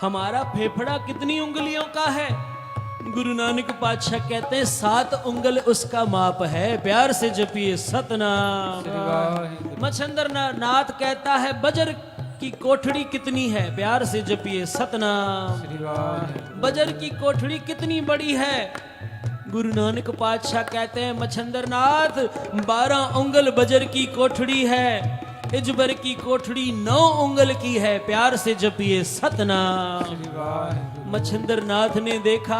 हमारा फेफड़ा कितनी उंगलियों का है? गुरु नानक पातशाह कहते हैं, 7 उंगल उसका माप है। प्यार से जपिए सतनाम। मच्छंदर नाथ कहता है, बजर की कोठड़ी कितनी है? प्यार से जपिए सतनाम। बजर की कोठड़ी कितनी बड़ी है? गुरु नानक पातशाह कहते हैं, मच्छंदर नाथ, 12 उंगल बजर की कोठड़ी है। इजबर की कोठड़ी 9 उंगल की है। प्यार से जपिए सतनाम। मच्छंदर नाथ ने देखा,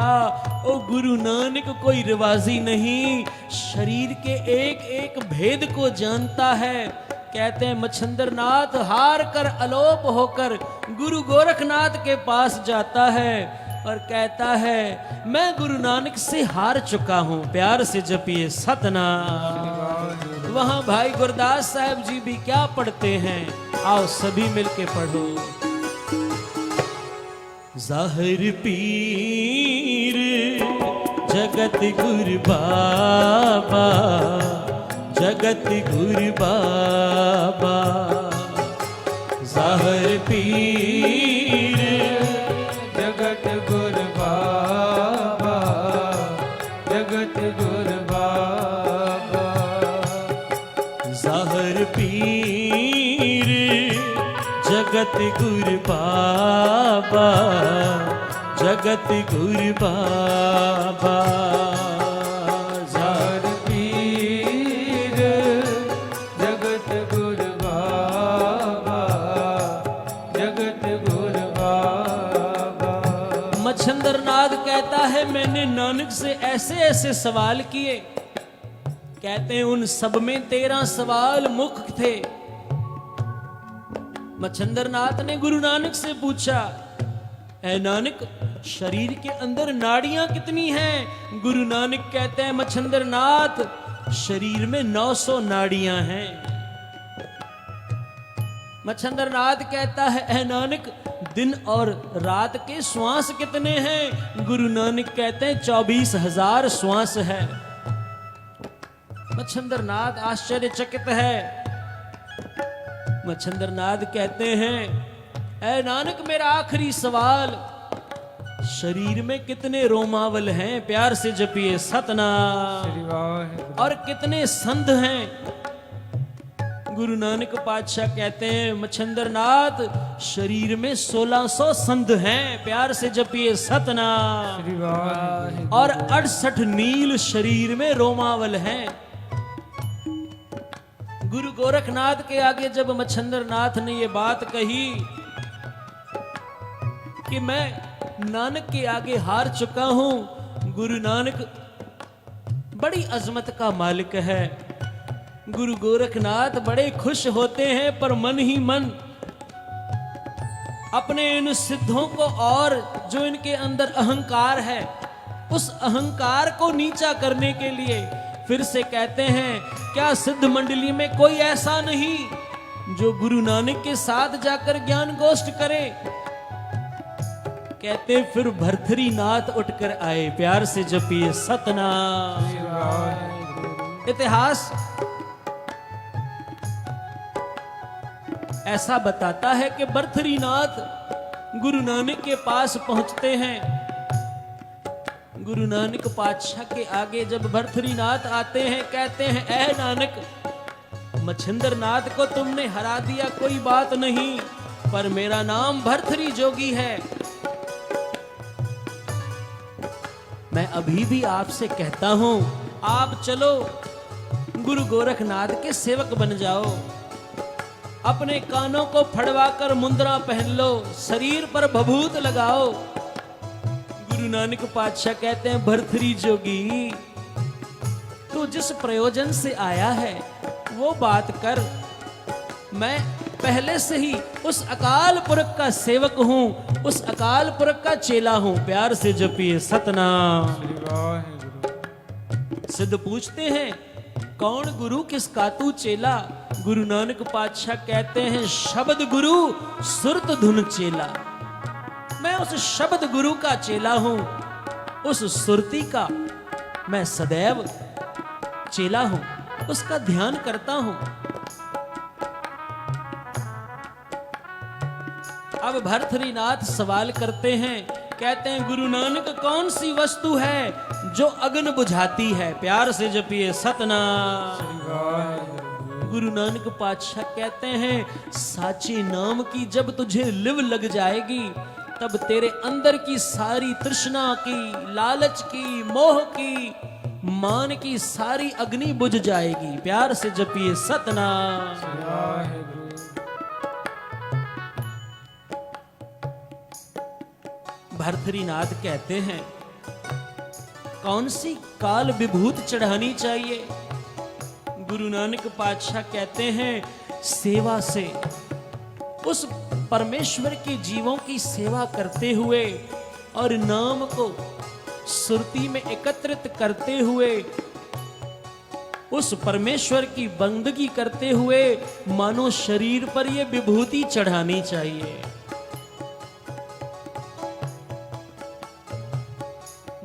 ओ गुरु नानक कोई रिवाजी नहीं, शरीर के एक एक भेद को जानता है। कहते हैं, मच्छंदर नाथ हार कर अलोप होकर गुरु गोरखनाथ के पास जाता है और कहता है, मैं गुरु नानक से हार चुका हूं। प्यार से जपिए सतनाम। वहां भाई गुरदास साहब जी भी क्या पढ़ते हैं? आओ सभी मिलके पढ़ो। जाहिर पीर जगत गुरु बाबा, जगत गुरु बाबा, पीर जगत गुरु बाबा, जगत गुरु बाबा। ज़ाहिर पीर जगत गुरु बाबा, जगत गुरु बाबा। ज़ाहिर पीर जगत गुरु बाबा, जगत गुरु बाबा। मच्छंदरनाथ कहता है मैंने नानक से ऐसे ऐसे सवाल किए, कहते हैं उन सब में 13 सवाल मुख्य थे। मच्छंदरनाथ ने गुरु नानक से पूछा, ऐ नानक शरीर के अंदर नाड़ियां कितनी हैं? गुरु नानक कहते हैं मच्छंदरनाथ शरीर में 900 नाड़ियां हैं। मच्छंदरनाथ कहता है ऐ नानक दिन और रात के श्वास कितने हैं? गुरु नानक कहते हैं 24,000 श्वास है। मच्छंदरनाथ आश्चर्यचकित है। मच्छंदरनाथ कहते हैं ऐ नानक मेरा आखिरी सवाल, शरीर में कितने रोमावल हैं? प्यार से जपिए सतनाम। श्री वाहिगुरु। और कितने संध हैं? गुरु नानक पातशाह कहते हैं मच्छंदरनाथ शरीर में 1600 संध हैं। प्यार से जपिए सतनाम। श्री वाहिगुरु। और 68 नील शरीर में रोमावल हैं। गुरु गोरखनाथ के आगे जब मच्छंदरनाथ ने ये बात कही कि मैं नानक के आगे हार चुका हूं, गुरु नानक बड़ी अजमत का मालिक है। गुरु गोरखनाथ बड़े खुश होते हैं, पर मन ही मन अपने इन सिद्धों को और जो इनके अंदर अहंकार है, उस अहंकार को नीचा करने के लिए फिर से कहते हैं, क्या सिद्ध मंडली में कोई ऐसा नहीं जो गुरु नानक के साथ जाकर ज्ञान गोष्ठ करे? कहते फिर भरथरीनाथ उठकर आए। प्यार से जपिए सतनाम। श्री वाहिगुरु। इतिहास ऐसा बताता है कि भरथरीनाथ गुरु नानक के पास पहुंचते हैं। गुरु नानक पातशाह के आगे जब भरथरीनाथ आते हैं, कहते हैं ऐ नानक मच्छंदरनाथ को तुमने हरा दिया कोई बात नहीं, पर मेरा नाम भरथरी जोगी है। मैं अभी भी आपसे कहता हूं, आप चलो गुरु गोरखनाथ के सेवक बन जाओ, अपने कानों को फड़वाकर मुंद्रा पहन लो, शरीर पर भभूत लगाओ। गुरु नानक पातशाह कहते हैं भरथरी जोगी, तू जिस प्रयोजन से आया है वो बात कर। मैं पहले से ही उस अकाल पुरख का सेवक हूं, उस अकाल पुरख का चेला हूं। प्यार से जपिए सतनाम। श्री वाहिगुरु। सिद्ध पूछते हैं कौन गुरु किसका तू चेला? गुरु नानक पातशाह कहते हैं शब्द गुरु सुरत धुन चेला। मैं उस शब्द गुरु का चेला हूं, उस सुरती का मैं सदैव चेला हूं, उसका ध्यान करता हूं। अब भरथरीनाथ सवाल करते हैं, कहते हैं गुरु नानक कौन सी वस्तु है जो अग्नि बुझाती है? प्यार से जपिए सतनाम। श्री वाहिगुरु। गुरु नानक पातशाह कहते हैं साची नाम की जब तुझे लिव लग जाएगी, तब तेरे अंदर की सारी तृष्णा की, लालच की, मोह की, मान की सारी अग्नि बुझ जाएगी। प्यार से जपिए सतनाम। श्री वाहिगुरु। भरथरीनाथ कहते हैं कौन सी काल विभूत चढ़ानी चाहिए? गुरु नानक पातशाह कहते हैं सेवा से, उस परमेश्वर के जीवों की सेवा करते हुए और नाम को सुरती में एकत्रित करते हुए, उस परमेश्वर की बंदगी करते हुए मानो शरीर पर यह विभूति चढ़ानी चाहिए।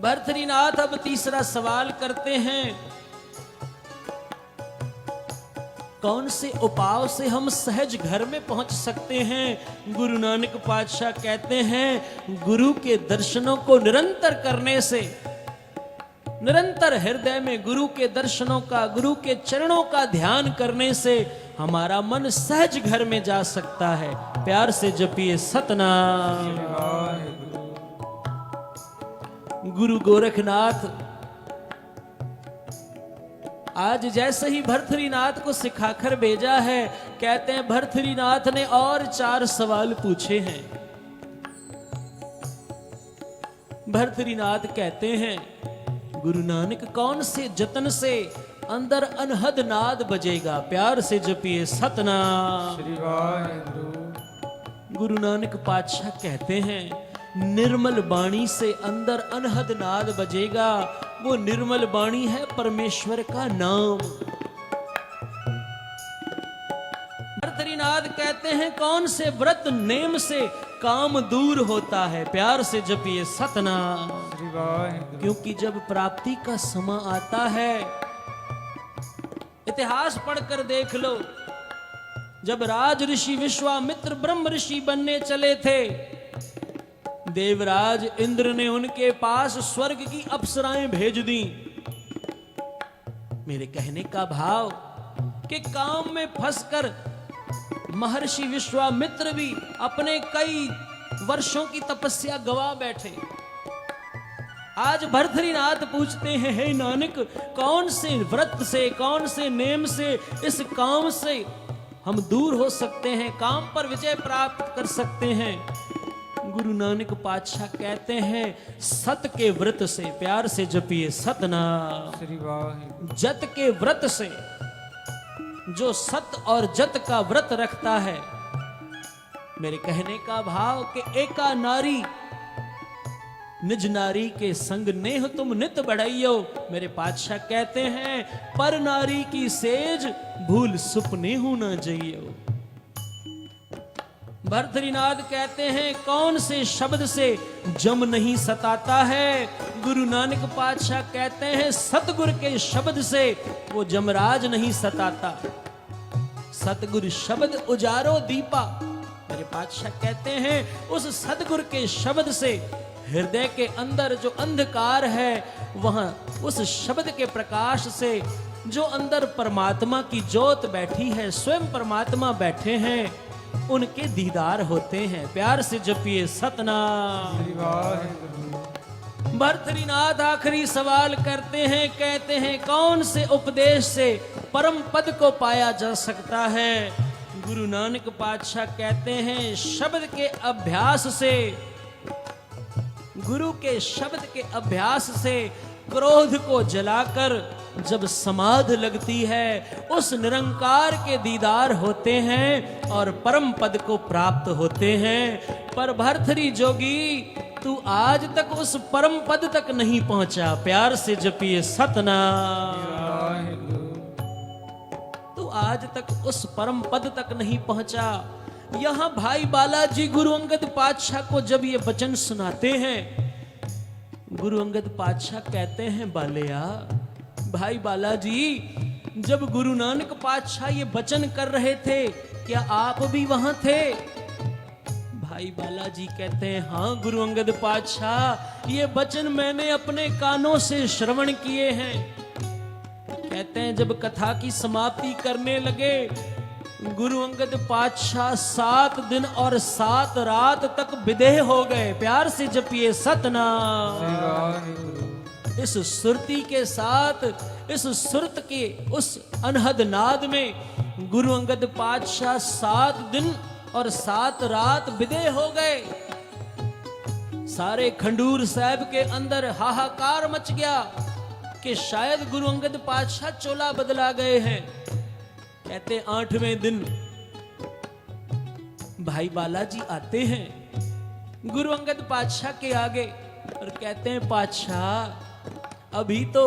भरथरीनाथ अब तीसरा सवाल करते हैं कौन से उपाय से हम सहज घर में पहुंच सकते हैं? गुरु नानक पातशाह कहते हैं गुरु के दर्शनों को निरंतर करने से, निरंतर हृदय में गुरु के दर्शनों का, गुरु के चरणों का ध्यान करने से हमारा मन सहज घर में जा सकता है। प्यार से जपिए सतनाम। वाहेगुरु गुरु गोरखनाथ आज जैसे ही भर्तृनाथ को सिखाकर भेजा है, कहते हैं भर्तृनाथ ने और 4 सवाल पूछे हैं। भर्तृनाथ कहते हैं गुरु नानक कौन से जतन से अंदर अनहद नाद बजेगा? प्यार से जपिए सतनाम। श्री वाहेगुरु गुरु नानक पातशाह कहते हैं निर्मल बाणी से अंदर अनहद नाद बजेगा। वो निर्मल बाणी है परमेश्वर का नाम। भर्तृनाथ कहते हैं कौन से व्रत नेम से काम दूर होता है? प्यार से जपिए सतनाम। श्री वाहेगुरु क्योंकि जब प्राप्ति का समय आता है, इतिहास पढ़कर देख लो, जब राज ऋषि विश्वामित्र ब्रह्म ऋषि बनने चले थे, देवराज इंद्र ने उनके पास स्वर्ग की अप्सराएं भेज दी। मेरे कहने का भाव कि काम में फंसकर महर्षि विश्वामित्र भी अपने कई वर्षों की तपस्या गवा बैठे। आज भर्तृनाथ पूछते हैं हे नानक कौन से व्रत से, कौन से नेम से इस काम से हम दूर हो सकते हैं, काम पर विजय प्राप्त कर सकते हैं? गुरु नानक पातशाह कहते हैं सत के व्रत से। प्यार से जपिए सतनाम। श्री वाहेगुरु जत के व्रत से। जो सत और जत का व्रत रखता है, मेरे कहने का भाव कि एका नारी निज नारी के संग नेह तुम नित बढ़ाइयो। मेरे पातशाह कहते हैं पर नारी की सेज भूल सुपने हूं न जइयो। भर्तृनाथ कहते हैं कौन से शब्द से जम नहीं सताता है? गुरु नानक पातशाह कहते हैं सतगुरु के शब्द से वो जमराज नहीं सताता। सतगुरु शब्द उजारो दीपा। मेरे पातशाह कहते हैं उस सतगुरु के शब्द से हृदय के अंदर जो अंधकार है, वहां उस शब्द के प्रकाश से जो अंदर परमात्मा की ज्योत बैठी है, स्वयं परमात्मा बैठे हैं, उनके दीदार होते हैं। प्यार से जपिए सतनाम। श्री वाहेगुरु भर्तृनाथ आखिरी सवाल करते हैं, कहते हैं कौन से उपदेश से परम पद को पाया जा सकता है? गुरु नानक पातशाह कहते हैं शब्द के अभ्यास से। गुरु के शब्द के अभ्यास से क्रोध को जलाकर जब समाधि लगती है, उस निरंकार के दीदार होते हैं और परम पद को प्राप्त होते हैं। पर भर्तरी जोगी तू आज तक उस परम पद तक नहीं पहुंचा। प्यार से जपिए सतनाम। तू आज तक उस परम पद तक नहीं पहुंचा। यहां भाई बालाजी गुरु अंगद पातशाह को जब ये वचन सुनाते हैं, गुरु अंगद पातशाह कहते हैं बालिया, भाई बालाजी जब गुरु नानक पातशाह ये वचन कर रहे थे, क्या आप भी वहां थे? भाई बालाजी कहते हैं हाँ गुरु अंगद पातशाह, ये वचन मैंने अपने कानों से श्रवण किए हैं। कहते हैं जब कथा की समाप्ति करने लगे, गुरु अंगद पातशाह 7 दिन और 7 रात तक विदेह हो गए। प्यार से जपिए सतनाम। इस सुरती के साथ, इस सुरत के उस अनहद नाद में गुरु अंगद पातशाह 7 दिन और 7 रात विदेह हो गए। सारे खंडूर साहब के अंदर हाहाकार मच गया कि शायद गुरु अंगद पातशाह चोला बदला गए हैं। कहते 8वें दिन भाई बालाजी आते हैं गुरु अंगद पातशाह के आगे और कहते हैं पातशाह अभी तो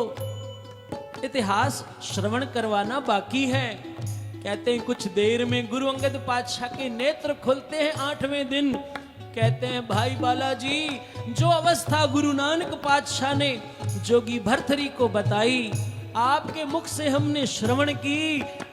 इतिहास श्रवण करवाना बाकी है। कहते हैं कुछ देर में गुरु अंगद पातशाह के नेत्र खुलते हैं 8वें दिन। कहते हैं भाई बालाजी जो अवस्था गुरु नानक पातशाह ने जोगी भर्तरी को बताई, आपके मुख से हमने श्रवण की।